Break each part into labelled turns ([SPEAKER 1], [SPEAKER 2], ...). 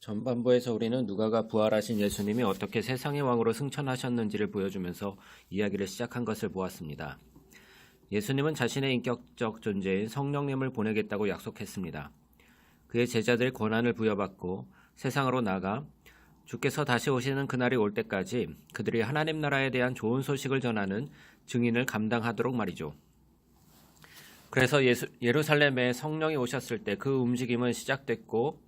[SPEAKER 1] 전반부에서 우리는 누가가 부활하신 예수님이 어떻게 세상의 왕으로 승천하셨는지를 보여주면서 이야기를 시작한 것을 보았습니다. 예수님은 자신의 인격적 존재인 성령님을 보내겠다고 약속했습니다. 그의 제자들이 권한을 부여받고 세상으로 나가 주께서 다시 오시는 그날이 올 때까지 그들이 하나님 나라에 대한 좋은 소식을 전하는 증인을 감당하도록 말이죠. 그래서 예루살렘에 성령이 오셨을 때 그 움직임은 시작됐고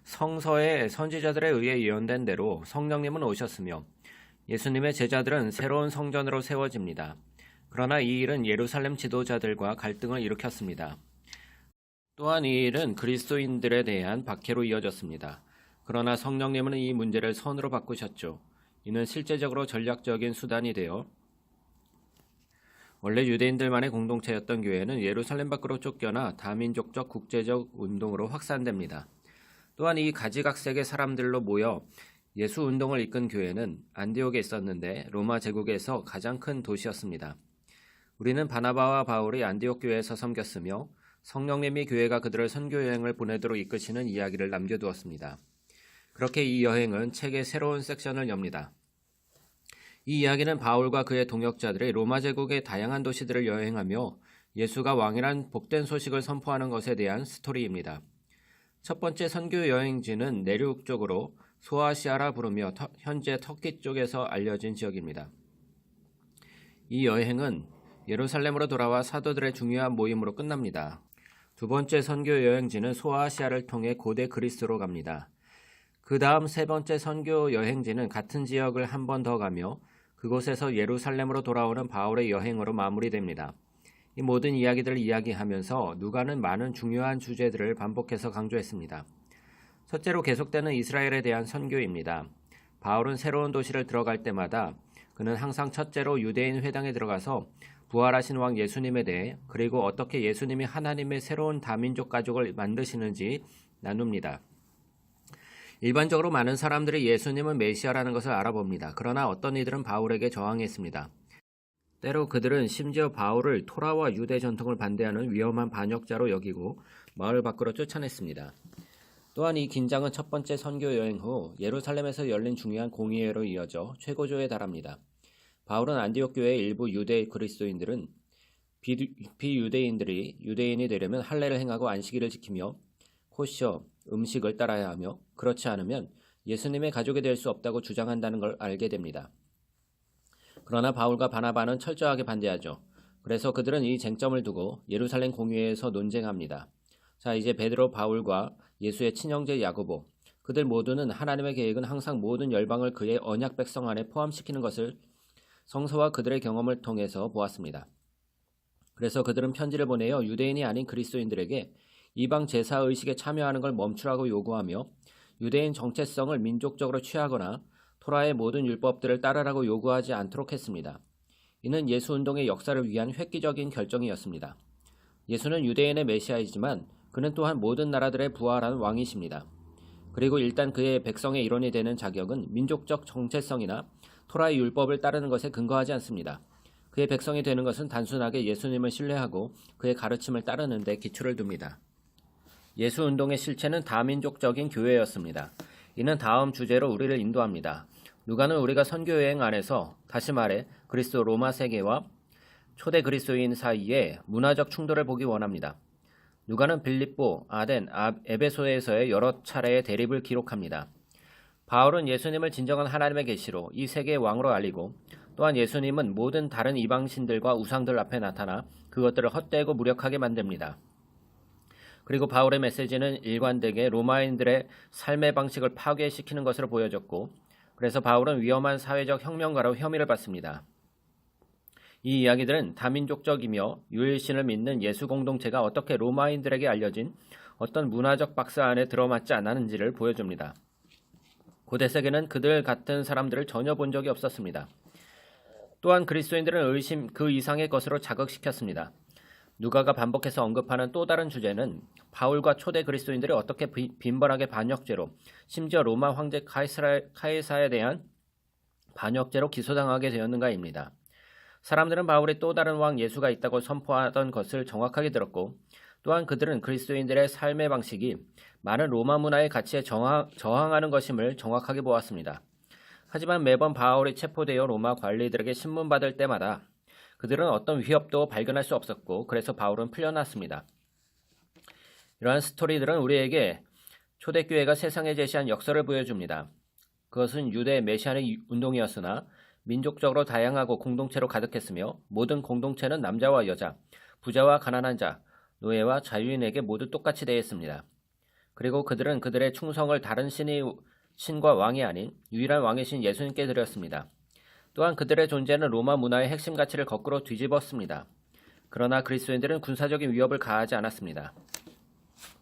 [SPEAKER 1] 성서의 선지자들에 의해 예언된 대로 성령님은 오셨으며 예수님의 제자들은 새로운 성전으로 세워집니다. 그러나 이 일은 예루살렘 지도자들과 갈등을 일으켰습니다. 또한 이 일은 그리스도인들에 대한 박해로 이어졌습니다. 그러나 성령님은 이 문제를 선으로 바꾸셨죠. 이는 실제적으로 전략적인 수단이 되어 원래 유대인들만의 공동체였던 교회는 예루살렘 밖으로 쫓겨나 다민족적 국제적 운동으로 확산됩니다. 또한 이 가지각색의 사람들로 모여 예수 운동을 이끈 교회는 안디옥에 있었는데 로마 제국에서 가장 큰 도시였습니다. 우리는 바나바와 바울이 안디옥 교회에서 섬겼으며 성령님이 교회가 그들을 선교 여행을 보내도록 이끄시는 이야기를 남겨두었습니다. 그렇게 이 여행은 책의 새로운 섹션을 엽니다. 이 이야기는 바울과 그의 동역자들이 로마 제국의 다양한 도시들을 여행하며 예수가 왕이란 복된 소식을 선포하는 것에 대한 스토리입니다. 첫 번째 선교 여행지는 내륙 쪽으로 소아시아라 부르며 현재 터키 쪽에서 알려진 지역입니다. 이 여행은 예루살렘으로 돌아와 사도들의 중요한 모임으로 끝납니다. 두 번째 선교 여행지는 소아시아를 통해 고대 그리스로 갑니다. 그 다음 세 번째 선교 여행지는 같은 지역을 한 번 더 가며 그곳에서 예루살렘으로 돌아오는 바울의 여행으로 마무리됩니다. 이 모든 이야기들을 이야기하면서 누가는 많은 중요한 주제들을 반복해서 강조했습니다. 첫째로 계속되는 이스라엘에 대한 선교입니다. 바울은 새로운 도시를 들어갈 때마다 그는 항상 첫째로 유대인 회당에 들어가서 부활하신 왕 예수님에 대해 그리고 어떻게 예수님이 하나님의 새로운 다민족 가족을 만드시는지 나눕니다. 일반적으로 많은 사람들이 예수님은 메시아라는 것을 알아봅니다. 그러나 어떤 이들은 바울에게 저항했습니다. 때로 그들은 심지어 바울을 토라와 유대 전통을 반대하는 위험한 반역자로 여기고 마을 밖으로 쫓아냈습니다. 또한 이 긴장은 첫 번째 선교 여행 후 예루살렘에서 열린 중요한 공의회로 이어져 최고조에 달합니다. 바울은 안디옥 교회의 일부 유대 그리스도인들은 비유대인들이 유대인이 되려면 할례를 행하고 안식일을 지키며 코셔, 음식을 따라야 하며 그렇지 않으면 예수님의 가족이 될 수 없다고 주장한다는 걸 알게 됩니다. 그러나 바울과 바나바는 철저하게 반대하죠. 그래서 그들은 이 쟁점을 두고 예루살렘 공의회에서 논쟁합니다. 자, 이제 베드로, 바울과 예수의 친형제 야고보, 그들 모두는 하나님의 계획은 항상 모든 열방을 그의 언약 백성 안에 포함시키는 것을 성서와 그들의 경험을 통해서 보았습니다. 그래서 그들은 편지를 보내어 유대인이 아닌 그리스도인들에게 이방 제사 의식에 참여하는 걸 멈추라고 요구하며 유대인 정체성을 민족적으로 취하거나 토라의 모든 율법들을 따르라고 요구하지 않도록 했습니다. 이는 예수 운동의 역사를 위한 획기적인 결정이었습니다. 예수는 유대인의 메시아이지만 그는 또한 모든 나라들의 부활한 왕이십니다. 그리고 일단 그의 백성의 일원이 되는 자격은 민족적 정체성이나 토라의 율법을 따르는 것에 근거하지 않습니다. 그의 백성이 되는 것은 단순하게 예수님을 신뢰하고 그의 가르침을 따르는 데 기초를 둡니다. 예수 운동의 실체는 다민족적인 교회였습니다. 이는 다음 주제로 우리를 인도합니다. 누가는 우리가 선교여행 안에서 다시 말해 그리스도 로마 세계와 초대 그리스도인 사이에 문화적 충돌을 보기 원합니다. 누가는 빌립보, 아덴, 에베소에서의 여러 차례의 대립을 기록합니다. 바울은 예수님을 진정한 하나님의 계시로 이 세계의 왕으로 알리고 또한 예수님은 모든 다른 이방신들과 우상들 앞에 나타나 그것들을 헛되고 무력하게 만듭니다. 그리고 바울의 메시지는 일관되게 로마인들의 삶의 방식을 파괴시키는 것으로 보여졌고 그래서 바울은 위험한 사회적 혁명가로 혐의를 받습니다. 이 이야기들은 다민족적이며 유일신을 믿는 예수 공동체가 어떻게 로마인들에게 알려진 어떤 문화적 박스 안에 들어맞지 않았는지를 보여줍니다. 고대 세계는 그들 같은 사람들을 전혀 본 적이 없었습니다. 또한 그리스도인들은 의심 그 이상의 것으로 자극시켰습니다. 누가가 반복해서 언급하는 또 다른 주제는 바울과 초대 그리스도인들이 어떻게 빈번하게 반역죄로 심지어 로마 황제 카이사에 대한 반역죄로 기소당하게 되었는가입니다. 사람들은 바울이 또 다른 왕 예수가 있다고 선포하던 것을 정확하게 들었고 또한 그들은 그리스도인들의 삶의 방식이 많은 로마 문화의 가치에 저항하는 것임을 정확하게 보았습니다. 하지만 매번 바울이 체포되어 로마 관리들에게 신문받을 때마다 그들은 어떤 위협도 발견할 수 없었고 그래서 바울은 풀려났습니다. 이러한 스토리들은 우리에게 초대교회가 세상에 제시한 역사를 보여줍니다. 그것은 유대 메시아의 운동이었으나 민족적으로 다양하고 공동체로 가득했으며 모든 공동체는 남자와 여자, 부자와 가난한 자, 노예와 자유인에게 모두 똑같이 대했습니다. 그리고 그들은 그들의 충성을 다른 신과 왕이 아닌 유일한 왕이신 예수님께 드렸습니다. 또한 그들의 존재는 로마 문화의 핵심 가치를 거꾸로 뒤집었습니다. 그러나 그리스도인들은 군사적인 위협을 가하지 않았습니다.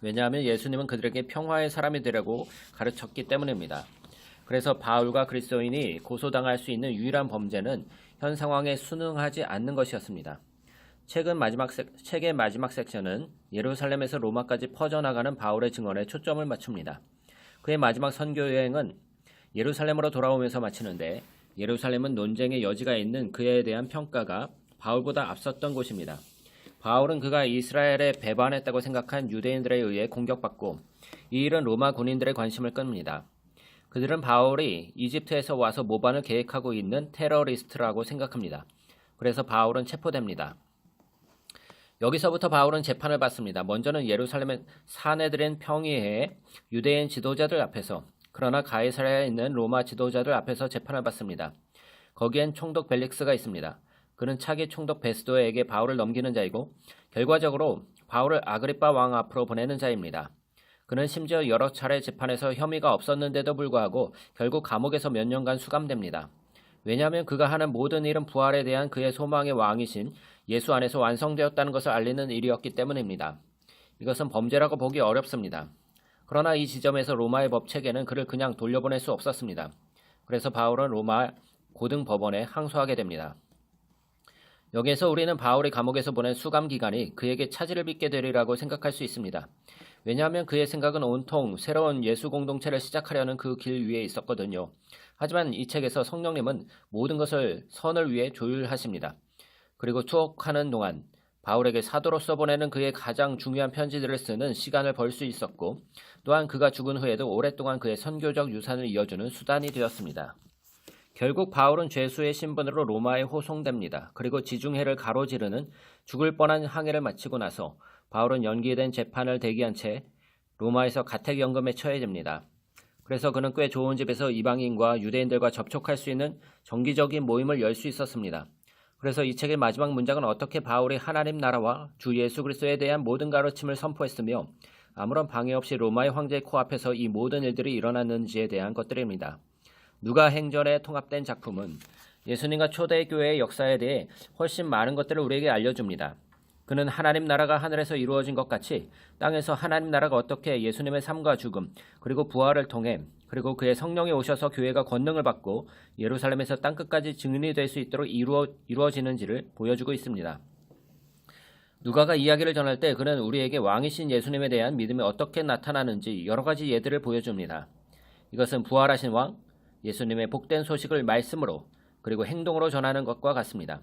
[SPEAKER 1] 왜냐하면 예수님은 그들에게 평화의 사람이 되라고 가르쳤기 때문입니다. 그래서 바울과 그리스도인이 고소당할 수 있는 유일한 범죄는 현 상황에 순응하지 않는 것이었습니다. 책의 마지막 섹션은 예루살렘에서 로마까지 퍼져나가는 바울의 증언에 초점을 맞춥니다. 그의 마지막 선교 여행은 예루살렘으로 돌아오면서 마치는데 예루살렘은 논쟁의 여지가 있는 그에 대한 평가가 바울보다 앞섰던 곳입니다. 바울은 그가 이스라엘에 배반했다고 생각한 유대인들에 의해 공격받고 이 일은 로마 군인들의 관심을 끕니다. 그들은 바울이 이집트에서 와서 모반을 계획하고 있는 테러리스트라고 생각합니다. 그래서 바울은 체포됩니다. 여기서부터 바울은 재판을 받습니다. 먼저는 예루살렘의 사내들인 평의회의 유대인 지도자들 앞에서, 그러나 가이사랴에 있는 로마 지도자들 앞에서 재판을 받습니다. 거기엔 총독 벨릭스가 있습니다. 그는 차기 총독 베스도에게 바울을 넘기는 자이고 결과적으로 바울을 아그리빠 왕 앞으로 보내는 자입니다. 그는 심지어 여러 차례 재판에서 혐의가 없었는데도 불구하고 결국 감옥에서 몇 년간 수감됩니다. 왜냐하면 그가 하는 모든 일은 부활에 대한 그의 소망의 왕이신 예수 안에서 완성되었다는 것을 알리는 일이었기 때문입니다. 이것은 범죄라고 보기 어렵습니다. 그러나 이 지점에서 로마의 법 체계는 그를 그냥 돌려보낼 수 없었습니다. 그래서 바울은 로마 고등법원에 항소하게 됩니다. 여기에서 우리는 바울이 감옥에서 보낸 수감 기간이 그에게 차질을 빚게 되리라고 생각할 수 있습니다. 왜냐하면 그의 생각은 온통 새로운 예수 공동체를 시작하려는 그 길 위에 있었거든요. 하지만 이 책에서 성령님은 모든 것을 선을 위해 조율하십니다. 그리고 투옥하는 동안 바울에게 사도로서 보내는 그의 가장 중요한 편지들을 쓰는 시간을 벌 수 있었고 또한 그가 죽은 후에도 오랫동안 그의 선교적 유산을 이어주는 수단이 되었습니다. 결국 바울은 죄수의 신분으로 로마에 호송됩니다. 그리고 지중해를 가로지르는 죽을 뻔한 항해를 마치고 나서 바울은 연기된 재판을 대기한 채 로마에서 가택연금에 처해집니다. 그래서 그는 꽤 좋은 집에서 이방인과 유대인들과 접촉할 수 있는 정기적인 모임을 열 수 있었습니다. 그래서 이 책의 마지막 문장은 어떻게 바울이 하나님 나라와 주 예수 그리스도에 대한 모든 가르침을 선포했으며 아무런 방해 없이 로마의 황제의 코앞에서 이 모든 일들이 일어났는지에 대한 것들입니다. 누가 행전에 통합된 작품은 예수님과 초대교회의 역사에 대해 훨씬 많은 것들을 우리에게 알려줍니다. 그는 하나님 나라가 하늘에서 이루어진 것 같이 땅에서 하나님 나라가 어떻게 예수님의 삶과 죽음 그리고 부활을 통해 그리고 그의 성령이 오셔서 교회가 권능을 받고 예루살렘에서 땅끝까지 증인이 될 수 있도록 이루어지는지를 보여주고 있습니다. 누가가 이야기를 전할 때 그는 우리에게 왕이신 예수님에 대한 믿음이 어떻게 나타나는지 여러 가지 예들을 보여줍니다. 이것은 부활하신 왕, 예수님의 복된 소식을 말씀으로 그리고 행동으로 전하는 것과 같습니다.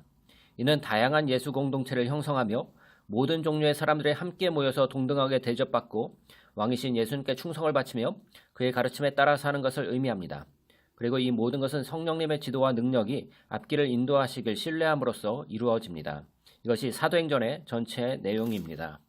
[SPEAKER 1] 이는 다양한 예수 공동체를 형성하며 모든 종류의 사람들이 함께 모여서 동등하게 대접받고 왕이신 예수님께 충성을 바치며 그의 가르침에 따라 사는 것을 의미합니다. 그리고 이 모든 것은 성령님의 지도와 능력이 앞길을 인도하시길 신뢰함으로써 이루어집니다. 이것이 사도행전의 전체 내용입니다.